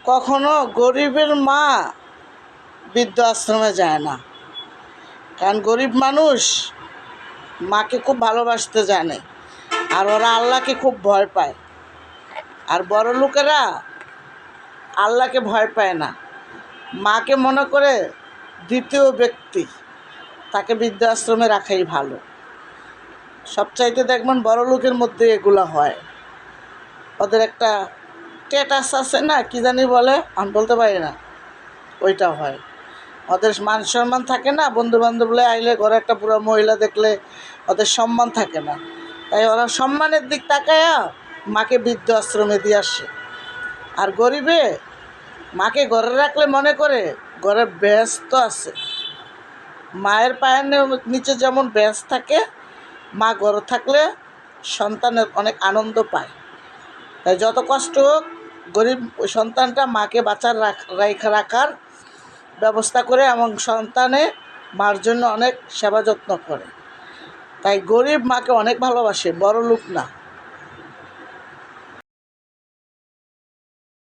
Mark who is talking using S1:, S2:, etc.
S1: কখনো গরিবের মা বৃদ্ধ আশ্রমে যায় না, কারণ গরিব মানুষ মাকে খুব ভালোবাসতে জানে, আর ওরা আল্লাহকে খুব ভয় পায়। আর বড় লোকেরা আল্লাহকে ভয় পায় না, মাকে মনে করে দ্বিতীয় ব্যক্তি, তাকে বৃদ্ধাশ্রমে রাখাই ভালো। সবচাইতে দেখবেন বড় লোকের মধ্যে এগুলো হয়, ওদের একটা স্ট্যাটাস আছে না, কি জানি বলে, আমি বলতে পারি না, ওইটা হয়। ওদের মান সম্মান থাকে না, বন্ধু বান্ধবরা আইলে ঘরে একটা পুরো মহিলা দেখলে ওদের সম্মান থাকে না, তাই ওরা সম্মানের দিক তাকায়া মাকে বৃদ্ধ আশ্রমে দিয়ে আসে। আর গরিবে মাকে ঘরে রাখলে মনে করে ঘরে ব্যস্ত আছে, মায়ের পায়ের নিচে যেমন ব্যাস থাকে, মা ঘরে থাকলে সন্তানের অনেক আনন্দ পায়। তাই যত কষ্ট হোক গরিব ওই সন্তানটা মাকে বাঁচার রাখার ব্যবস্থা করে এবং সন্তানে মার জন্য অনেক সেবা যত্ন করে। তাই গরিব মাকে অনেক ভালোবাসে, বড় লোক না।